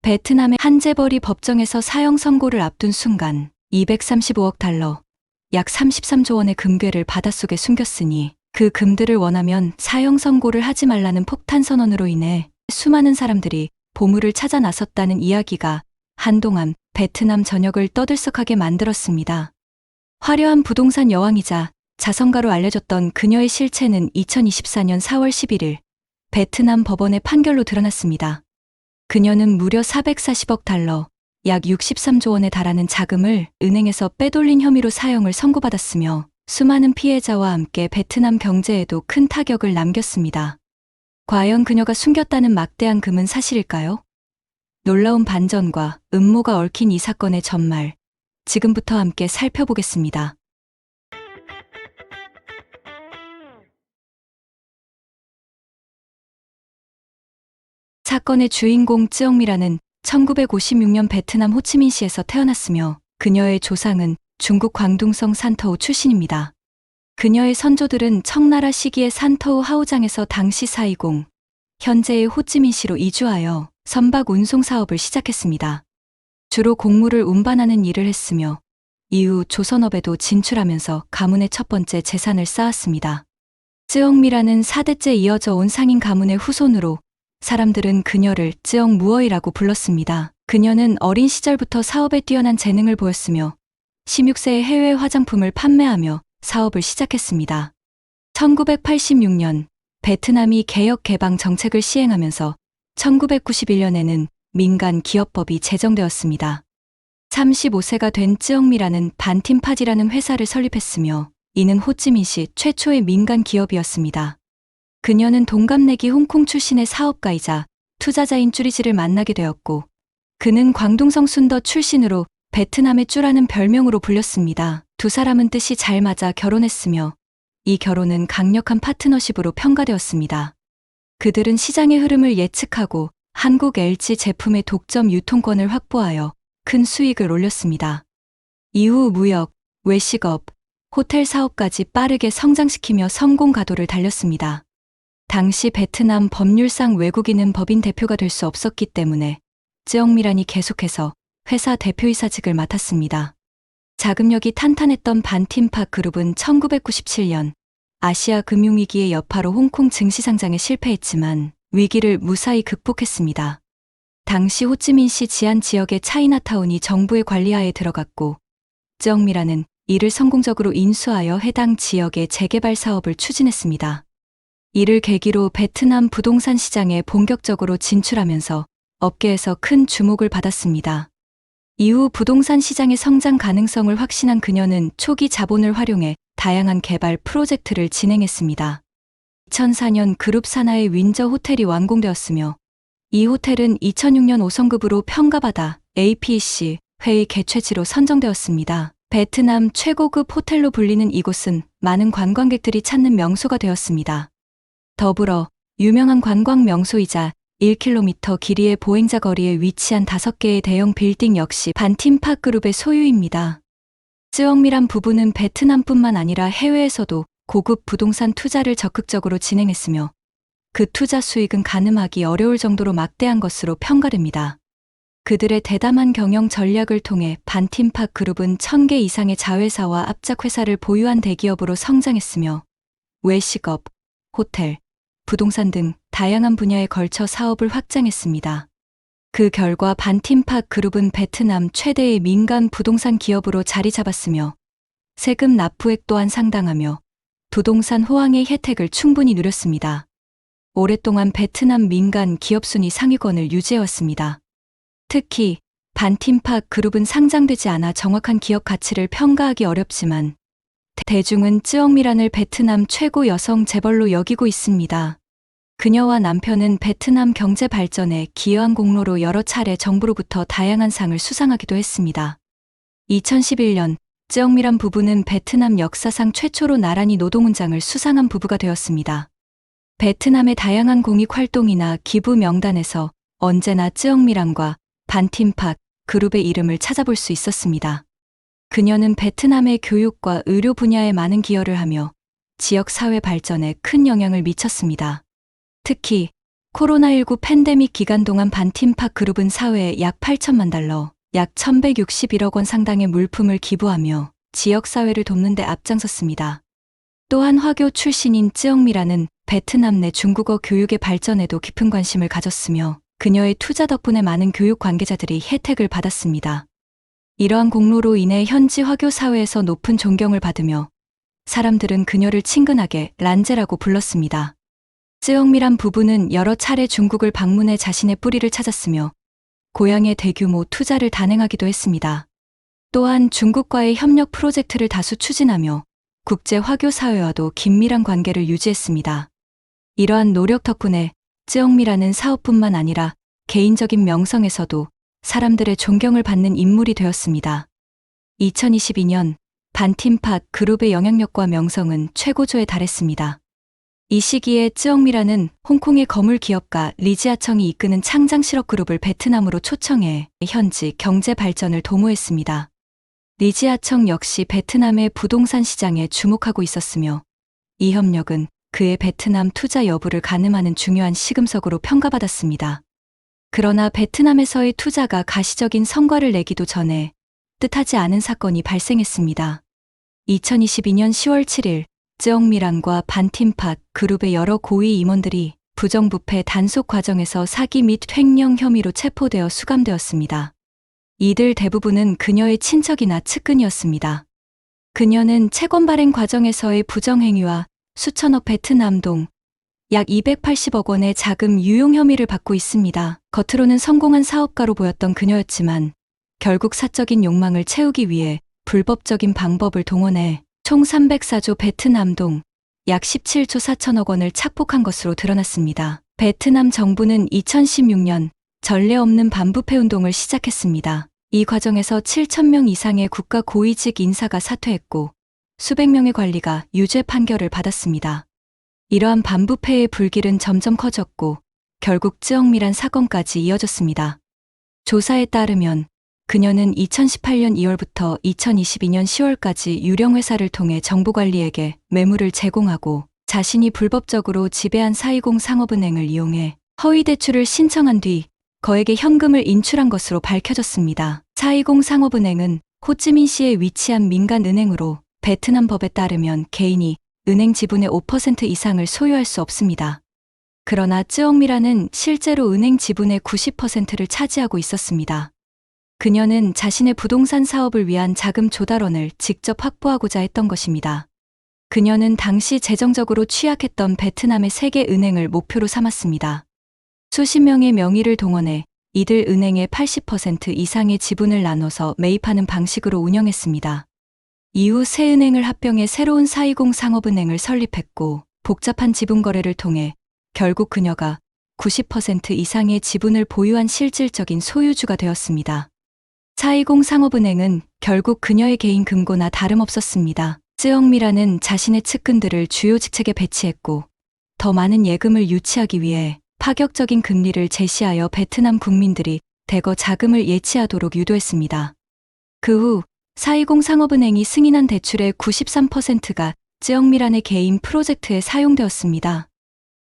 베트남의 한 재벌이 법정에서 사형 선고를 앞둔 순간 235억 달러, 약 33조 원의 금괴를 바닷속에 숨겼으니 그 금들을 원하면 사형 선고를 하지 말라는 폭탄 선언으로 인해 수많은 사람들이 보물을 찾아 나섰다는 이야기가 한동안 베트남 전역을 떠들썩하게 만들었습니다. 화려한 부동산 여왕이자 자선가로 알려졌던 그녀의 실체는 2024년 4월 11일 베트남 법원의 판결로 드러났습니다. 그녀는 무려 440억 달러, 약 63조 원에 달하는 자금을 은행에서 빼돌린 혐의로 사형을 선고받았으며 수많은 피해자와 함께 베트남 경제에도 큰 타격을 남겼습니다. 과연 그녀가 숨겼다는 막대한 금은 사실일까요? 놀라운 반전과 음모가 얽힌 이 사건의 전말, 지금부터 함께 살펴보겠습니다. 사건의 주인공 쯔엉미라는 1956년 베트남 호치민시에서 태어났으며 그녀의 조상은 중국 광둥성 산터우 출신입니다. 그녀의 선조들은 청나라 시기의 산터우 하우장에서 당시 사이공, 현재의 호찌민시로 이주하여 선박 운송 사업을 시작했습니다. 주로 곡물을 운반하는 일을 했으며 이후 조선업에도 진출하면서 가문의 첫 번째 재산을 쌓았습니다. 쯔엉미라는 4대째 이어져 온 상인 가문의 후손으로 사람들은 그녀를 쯔엉무어이라고 불렀습니다. 그녀는 어린 시절부터 사업에 뛰어난 재능을 보였으며 16세에 해외 화장품을 판매하며 사업을 시작했습니다. 1986년 베트남이 개혁 개방 정책을 시행하면서 1991년에는 민간 기업법이 제정되었습니다. 35세가 된 쯔엉미라는 반팀팟이라는 회사를 설립했으며 이는 호찌민시 최초의 민간 기업이었습니다. 그녀는 동갑내기 홍콩 출신의 사업가이자 투자자인 쭈리지를 만나게 되었고 그는 광둥성 순더 출신으로 베트남의 쭈라는 별명으로 불렸습니다. 두 사람은 뜻이 잘 맞아 결혼했으며 이 결혼은 강력한 파트너십으로 평가되었습니다. 그들은 시장의 흐름을 예측하고 한국 LG 제품의 독점 유통권을 확보하여 큰 수익을 올렸습니다. 이후 무역, 외식업, 호텔 사업까지 빠르게 성장시키며 성공 가도를 달렸습니다. 당시 베트남 법률상 외국인은 법인 대표가 될 수 없었기 때문에 쯔엉미란이 계속해서 회사 대표이사직을 맡았습니다. 자금력이 탄탄했던 반팀팟 그룹은 1997년 아시아 금융위기의 여파로 홍콩 증시 상장에 실패했지만 위기를 무사히 극복했습니다. 당시 호찌민시 지안 지역의 차이나타운이 정부의 관리하에 들어갔고 쯔엉미란은 이를 성공적으로 인수하여 해당 지역의 재개발 사업을 추진했습니다. 이를 계기로 베트남 부동산 시장에 본격적으로 진출하면서 업계에서 큰 주목을 받았습니다. 이후 부동산 시장의 성장 가능성을 확신한 그녀는 초기 자본을 활용해 다양한 개발 프로젝트를 진행했습니다. 2004년 그룹 산하의 윈저 호텔이 완공되었으며 이 호텔은 2006년 5성급으로 평가받아 APEC 회의 개최지로 선정되었습니다. 베트남 최고급 호텔로 불리는 이곳은 많은 관광객들이 찾는 명소가 되었습니다. 더불어 유명한 관광 명소이자 1km 길이의 보행자 거리에 위치한 5개의 대형 빌딩 역시 반팀팟 그룹의 소유입니다. 쯔엉미란 부부는 베트남뿐만 아니라 해외에서도 고급 부동산 투자를 적극적으로 진행했으며 그 투자 수익은 가늠하기 어려울 정도로 막대한 것으로 평가됩니다. 그들의 대담한 경영 전략을 통해 반팀팟 그룹은 1000개 이상의 자회사와 압작회사를 보유한 대기업으로 성장했으며 외식업, 호텔, 부동산 등 다양한 분야에 걸쳐 사업을 확장했습니다. 그 결과 반팀팟 그룹은 베트남 최대의 민간 부동산 기업으로 자리 잡았으며 세금 납부액 또한 상당하며 부동산 호황의 혜택을 충분히 누렸습니다. 오랫동안 베트남 민간 기업 순위 상위권을 유지해왔습니다. 특히 반팀팟 그룹은 상장되지 않아 정확한 기업 가치를 평가하기 어렵지만 대중은 쯔엉미란을 베트남 최고 여성 재벌로 여기고 있습니다. 그녀와 남편은 베트남 경제 발전에 기여한 공로로 여러 차례 정부로부터 다양한 상을 수상하기도 했습니다. 2011년 쯔엉미란 부부는 베트남 역사상 최초로 나란히 노동훈장을 수상한 부부가 되었습니다. 베트남의 다양한 공익 활동이나 기부 명단에서 언제나 쯔엉미란과 반팀팟 그룹의 이름을 찾아볼 수 있었습니다. 그녀는 베트남의 교육과 의료 분야에 많은 기여를 하며 지역 사회 발전에 큰 영향을 미쳤습니다. 특히 코로나19 팬데믹 기간 동안 반팀팍 그룹은 사회에 약 8천만 달러, 약 1161억 원 상당의 물품을 기부하며 지역사회를 돕는 데 앞장섰습니다. 또한 화교 출신인 쯔엉미라는 베트남 내 중국어 교육의 발전에도 깊은 관심을 가졌으며 그녀의 투자 덕분에 많은 교육 관계자들이 혜택을 받았습니다. 이러한 공로로 인해 현지 화교 사회에서 높은 존경을 받으며 사람들은 그녀를 친근하게 란제라고 불렀습니다. 쯔엉미란 부부는 여러 차례 중국을 방문해 자신의 뿌리를 찾았으며 고향에 대규모 투자를 단행하기도 했습니다. 또한 중국과의 협력 프로젝트를 다수 추진하며 국제 화교 사회와도 긴밀한 관계를 유지했습니다. 이러한 노력 덕분에 쯔엉미라는 사업뿐만 아니라 개인적인 명성에서도 사람들의 존경을 받는 인물이 되었습니다. 2022년 반팀팍 그룹의 영향력과 명성은 최고조에 달했습니다. 이 시기에 쯔엉미라는 홍콩의 거물 기업가 리지아청이 이끄는 창장 실업 그룹을 베트남으로 초청해 현지 경제 발전을 도모했습니다. 리지아청 역시 베트남의 부동산 시장에 주목하고 있었으며 이 협력은 그의 베트남 투자 여부를 가늠하는 중요한 시금석으로 평가받았습니다. 그러나 베트남에서의 투자가 가시적인 성과를 내기도 전에 뜻하지 않은 사건이 발생했습니다. 2022년 10월 7일 쯔엉미란과 반팀팍 그룹의 여러 고위 임원들이 부정부패 단속 과정에서 사기 및 횡령 혐의로 체포되어 수감되었습니다. 이들 대부분은 그녀의 친척이나 측근이었습니다. 그녀는 채권 발행 과정에서의 부정행위와 수천억 베트남동 약 280억 원의 자금 유용 혐의를 받고 있습니다. 겉으로는 성공한 사업가로 보였던 그녀였지만 결국 사적인 욕망을 채우기 위해 불법적인 방법을 동원해 총 304조 베트남동 약 17조 4천억 원을 착복한 것으로 드러났습니다. 베트남 정부는 2016년 전례 없는 반부패 운동을 시작했습니다. 이 과정에서 7,000명 이상의 국가 고위직 인사가 사퇴했고 수백 명의 관리가 유죄 판결을 받았습니다. 이러한 반부패의 불길은 점점 커졌고 결국 쯔엉미란 사건까지 이어졌습니다. 조사에 따르면 그녀는 2018년 2월부터 2022년 10월까지 유령회사를 통해 정부관리에게 매물을 제공하고 자신이 불법적으로 지배한 사이공 상업은행을 이용해 허위 대출을 신청한 뒤 거액의 현금을 인출한 것으로 밝혀졌습니다. 사이공 상업은행은 호찌민시에 위치한 민간은행으로 베트남 법에 따르면 개인이 은행 지분의 5% 이상을 소유할 수 없습니다. 그러나 쯔엉미라는 실제로 은행 지분의 90%를 차지하고 있었습니다. 그녀는 자신의 부동산 사업을 위한 자금 조달원을 직접 확보하고자 했던 것입니다. 그녀는 당시 재정적으로 취약했던 베트남의 3개 은행을 목표로 삼았습니다. 수십 명의 명의를 동원해 이들 은행의 80% 이상의 지분을 나눠서 매입하는 방식으로 운영했습니다. 이후 새 은행을 합병해 새로운 사이공 상업은행을 설립했고 복잡한 지분 거래를 통해 결국 그녀가 90% 이상의 지분을 보유한 실질적인 소유주가 되었습니다. 사이공 상업은행은 결국 그녀의 개인 금고나 다름없었습니다. 쯔엉미라는 자신의 측근들을 주요 직책에 배치했고 더 많은 예금을 유치하기 위해 파격적인 금리를 제시하여 베트남 국민들이 대거 자금을 예치하도록 유도했습니다. 그 후 사이공 상업은행이 승인한 대출의 93%가 쯔엉미란의 개인 프로젝트에 사용되었습니다.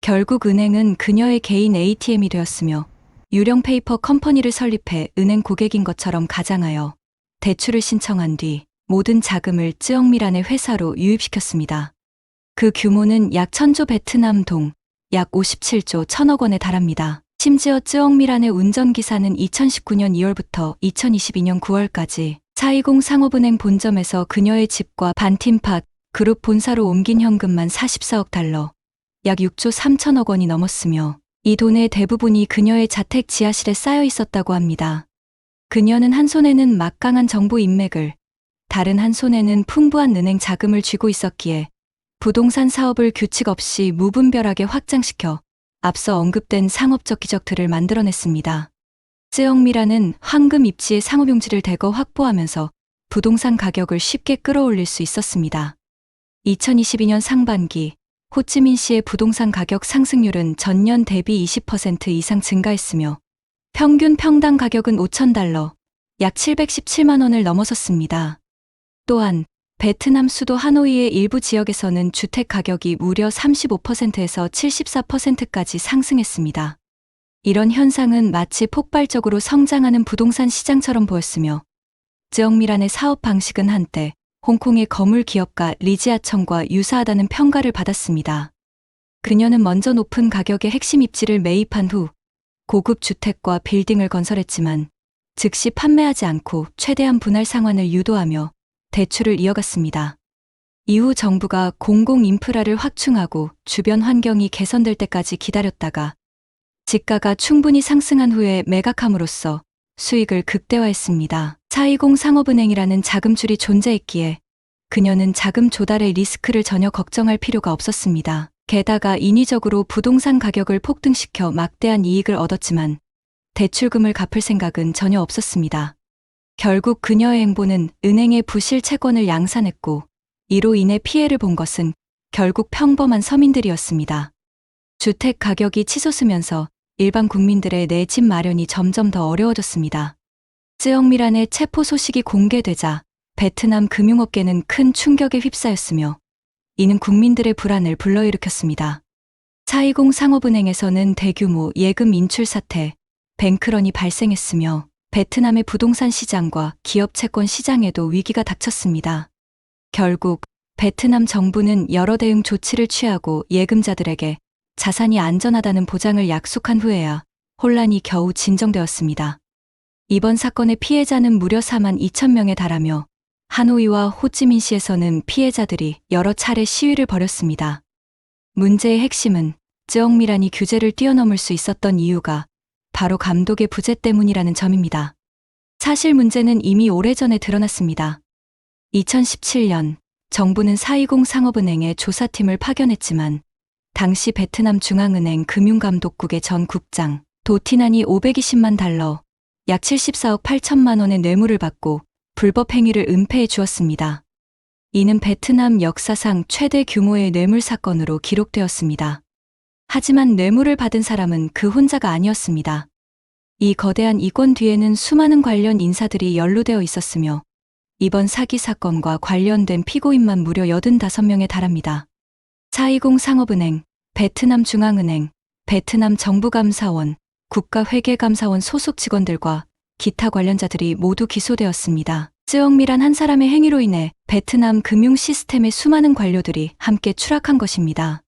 결국 은행은 그녀의 개인 ATM이 되었으며 유령 페이퍼 컴퍼니를 설립해 은행 고객인 것처럼 가장하여 대출을 신청한 뒤 모든 자금을 쯔엉미란의 회사로 유입시켰습니다. 그 규모는 약 1000조 베트남 동, 약 57조 1000억 원에 달합니다. 심지어 쯔엉미란의 운전기사는 2019년 2월부터 2022년 9월까지 사이공 상업은행 본점에서 그녀의 집과 반팀팍 그룹 본사로 옮긴 현금만 44억 달러, 약 6조 3천억 원이 넘었으며 이 돈의 대부분이 그녀의 자택 지하실에 쌓여 있었다고 합니다. 그녀는 한 손에는 막강한 정보 인맥을, 다른 한 손에는 풍부한 은행 자금을 쥐고 있었기에 부동산 사업을 규칙 없이 무분별하게 확장시켜 앞서 언급된 상업적 기적들을 만들어냈습니다. 쯔엉미라는 황금 입지의 상업용지를 대거 확보하면서 부동산 가격을 쉽게 끌어올릴 수 있었습니다. 2022년 상반기 호찌민시의 부동산 가격 상승률은 전년 대비 20% 이상 증가했으며 평균 평당 가격은 5,000달러, 약 717만 원을 넘어섰습니다. 또한 베트남 수도 하노이의 일부 지역에서는 주택 가격이 무려 35%에서 74%까지 상승했습니다. 이런 현상은 마치 폭발적으로 성장하는 부동산 시장처럼 보였으며, 쯔엉미란의 사업 방식은 한때 홍콩의 거물 기업가 리지아청과 유사하다는 평가를 받았습니다. 그녀는 먼저 높은 가격의 핵심 입지를 매입한 후 고급 주택과 빌딩을 건설했지만 즉시 판매하지 않고 최대한 분할 상환을 유도하며 대출을 이어갔습니다. 이후 정부가 공공 인프라를 확충하고 주변 환경이 개선될 때까지 기다렸다가 지가가 충분히 상승한 후에 매각함으로써 수익을 극대화했습니다. 420 상업은행이라는 자금줄이 존재했기에 그녀는 자금 조달의 리스크를 전혀 걱정할 필요가 없었습니다. 게다가 인위적으로 부동산 가격을 폭등시켜 막대한 이익을 얻었지만 대출금을 갚을 생각은 전혀 없었습니다. 결국 그녀의 행보는 은행의 부실 채권을 양산했고, 이로 인해 피해를 본 것은 결국 평범한 서민들이었습니다. 주택 가격이 치솟으면서 일반 국민들의 내 집 마련이 점점 더 어려워졌습니다. 쯔엉미란의 체포 소식이 공개되자 베트남 금융업계는 큰 충격에 휩싸였으며 이는 국민들의 불안을 불러일으켰습니다. 420 상업은행에서는 대규모 예금 인출 사태, 뱅크런이 발생했으며 베트남의 부동산 시장과 기업 채권 시장에도 위기가 닥쳤습니다. 결국 베트남 정부는 여러 대응 조치를 취하고 예금자들에게 자산이 안전하다는 보장을 약속한 후에야 혼란이 겨우 진정되었습니다. 이번 사건의 피해자는 무려 4만 2천 명에 달하며 하노이와 호찌민시에서는 피해자들이 여러 차례 시위를 벌였습니다. 문제의 핵심은 쯔엉미란이 규제를 뛰어넘을 수 있었던 이유가 바로 감독의 부재 때문이라는 점입니다. 사실 문제는 이미 오래전에 드러났습니다. 2017년 정부는 420 상업은행에 조사팀을 파견했지만 당시 베트남 중앙은행 금융감독국의 전 국장 도티난이 520만 달러, 약 74억 8천만 원의 뇌물을 받고 불법 행위를 은폐해 주었습니다. 이는 베트남 역사상 최대 규모의 뇌물 사건으로 기록되었습니다. 하지만 뇌물을 받은 사람은 그 혼자가 아니었습니다. 이 거대한 이권 뒤에는 수많은 관련 인사들이 연루되어 있었으며 이번 사기 사건과 관련된 피고인만 무려 85명에 달합니다. 420 상업은행, 베트남 중앙은행, 베트남 정부감사원, 국가회계감사원 소속 직원들과 기타 관련자들이 모두 기소되었습니다. 쯔엉미란 한 사람의 행위로 인해 베트남 금융 시스템의 수많은 관료들이 함께 추락한 것입니다.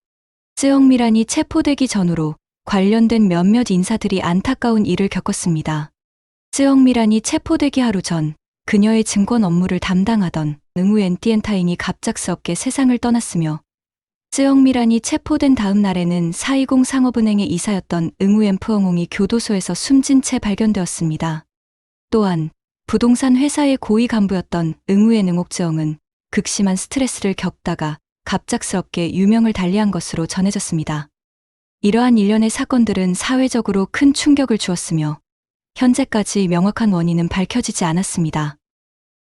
쯔엉미란이 체포되기 전후로 관련된 몇몇 인사들이 안타까운 일을 겪었습니다. 쯔엉미란이 체포되기 하루 전 그녀의 증권 업무를 담당하던 응우엔 띠엔타잉이 갑작스럽게 세상을 떠났으며 쯔엉미란이 체포된 다음 날에는 420 상업은행의 이사였던 응우엔 푸엉홍이 교도소에서 숨진 채 발견되었습니다. 또한 부동산 회사의 고위 간부였던 응우엔 응옥쯔엉은 극심한 스트레스를 겪다가 갑작스럽게 유명을 달리한 것으로 전해졌습니다. 이러한 일련의 사건들은 사회적으로 큰 충격을 주었으며 현재까지 명확한 원인은 밝혀지지 않았습니다.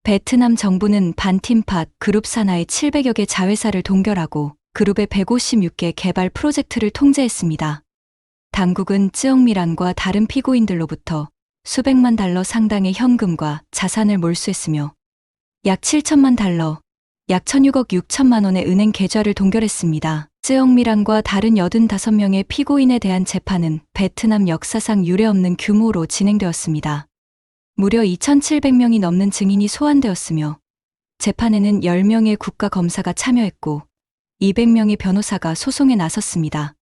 베트남 정부는 반팀팟 그룹 산하의 700여 개 자회사를 동결하고 그룹의 156개 개발 프로젝트를 통제했습니다. 당국은 쯔엉미란과 다른 피고인들로부터 수백만 달러 상당의 현금과 자산을 몰수했으며 약 7천만 달러, 약 1,006억 6천만 원의 은행 계좌를 동결했습니다. 쯔엉미란과 다른 85명의 피고인에 대한 재판은 베트남 역사상 유례없는 규모로 진행되었습니다. 무려 2,700명이 넘는 증인이 소환되었으며 재판에는 10명의 국가검사가 참여했고 200명의 변호사가 소송에 나섰습니다.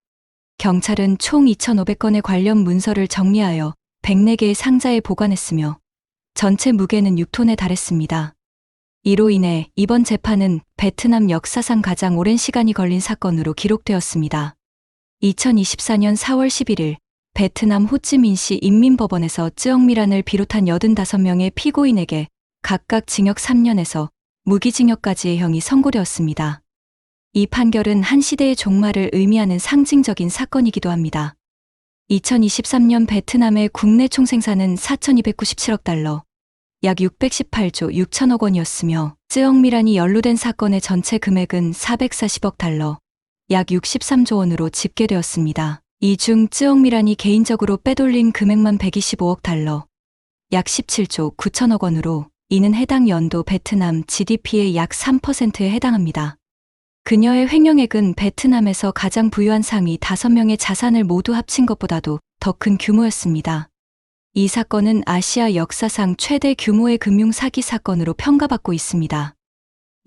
경찰은 총 2,500건의 관련 문서를 정리하여 104개의 상자에 보관했으며 전체 무게는 6톤에 달했습니다. 이로 인해 이번 재판은 베트남 역사상 가장 오랜 시간이 걸린 사건으로 기록되었습니다. 2024년 4월 11일 베트남 호찌민시 인민법원에서 쯔엉미란을 비롯한 85명의 피고인에게 각각 징역 3년에서 무기징역까지의 형이 선고되었습니다. 이 판결은 한 시대의 종말을 의미하는 상징적인 사건이기도 합니다. 2023년 베트남의 국내 총생산은 4,297억 달러, 약 618조 6천억 원이었으며 쯔엉미란이 연루된 사건의 전체 금액은 440억 달러, 약 63조 원으로 집계되었습니다. 이 중 쯔엉미란이 개인적으로 빼돌린 금액만 125억 달러, 약 17조 9천억 원으로 이는 해당 연도 베트남 GDP의 약 3%에 해당합니다. 그녀의 횡령액은 베트남에서 가장 부유한 상위 5명의 자산을 모두 합친 것보다도 더 큰 규모였습니다. 이 사건은 아시아 역사상 최대 규모의 금융 사기 사건으로 평가받고 있습니다.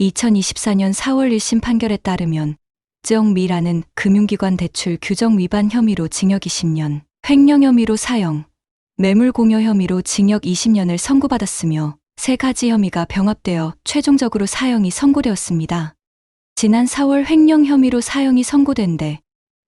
2024년 4월 1심 판결에 따르면 쯔엉미라는 금융기관 대출 규정 위반 혐의로 징역 20년, 횡령 혐의로 사형, 매물 공여 혐의로 징역 20년을 선고받았으며 3가지 혐의가 병합되어 최종적으로 사형이 선고되었습니다. 지난 4월 횡령 혐의로 사형이 선고된 데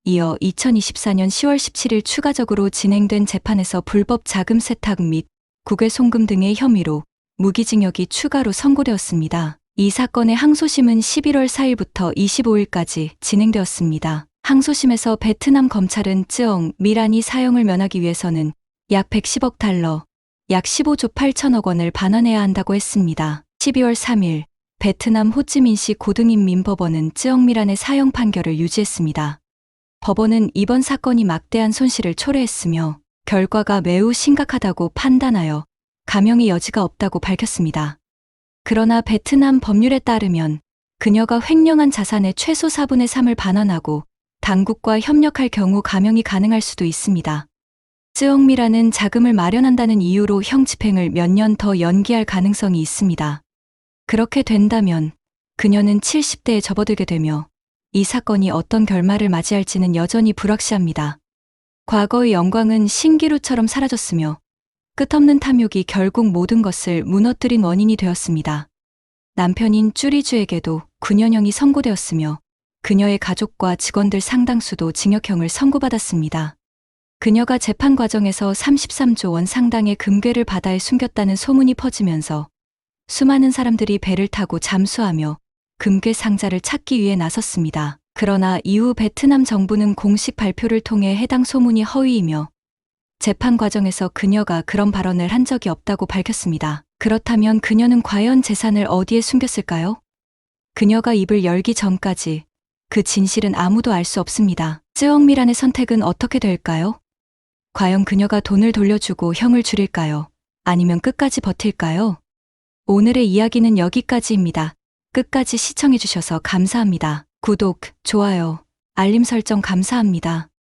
이어 2024년 10월 17일 추가적으로 진행된 재판에서 불법 자금 세탁 및 국외 송금 등의 혐의로 무기징역이 추가로 선고되었습니다. 이 사건의 항소심은 11월 4일부터 25일까지 진행되었습니다. 항소심에서 베트남 검찰은 쯔엉 미란이 사형을 면하기 위해서는 약 110억 달러, 약 15조 8천억 원을 반환해야 한다고 했습니다. 12월 3일 베트남 호찌민시 고등인민법원은 쯔엉 미란의 사형 판결을 유지했습니다. 법원은 이번 사건이 막대한 손실을 초래했으며 결과가 매우 심각하다고 판단하여 감형의 여지가 없다고 밝혔습니다. 그러나 베트남 법률에 따르면 그녀가 횡령한 자산의 최소 4분의 3을 반환하고 당국과 협력할 경우 감형이 가능할 수도 있습니다. 쯔엉미라는 자금을 마련한다는 이유로 형 집행을 몇 년 더 연기할 가능성이 있습니다. 그렇게 된다면 그녀는 70대에 접어들게 되며 이 사건이 어떤 결말을 맞이할지는 여전히 불확실합니다. 과거의 영광은 신기루처럼 사라졌으며 끝없는 탐욕이 결국 모든 것을 무너뜨린 원인이 되었습니다. 남편인 쭈리주에게도 9년형이 선고되었으며 그녀의 가족과 직원들 상당수도 징역형을 선고받았습니다. 그녀가 재판 과정에서 33조 원 상당의 금괴를 바다에 숨겼다는 소문이 퍼지면서 수많은 사람들이 배를 타고 잠수하며 금괴 상자를 찾기 위해 나섰습니다. 그러나 이후 베트남 정부는 공식 발표를 통해 해당 소문이 허위이며 재판 과정에서 그녀가 그런 발언을 한 적이 없다고 밝혔습니다. 그렇다면 그녀는 과연 재산을 어디에 숨겼을까요? 그녀가 입을 열기 전까지 그 진실은 아무도 알 수 없습니다. 쯔엉미란의 선택은 어떻게 될까요? 과연 그녀가 돈을 돌려주고 형을 줄일까요? 아니면 끝까지 버틸까요? 오늘의 이야기는 여기까지입니다. 끝까지 시청해주셔서 감사합니다. 구독, 좋아요, 알림 설정 감사합니다.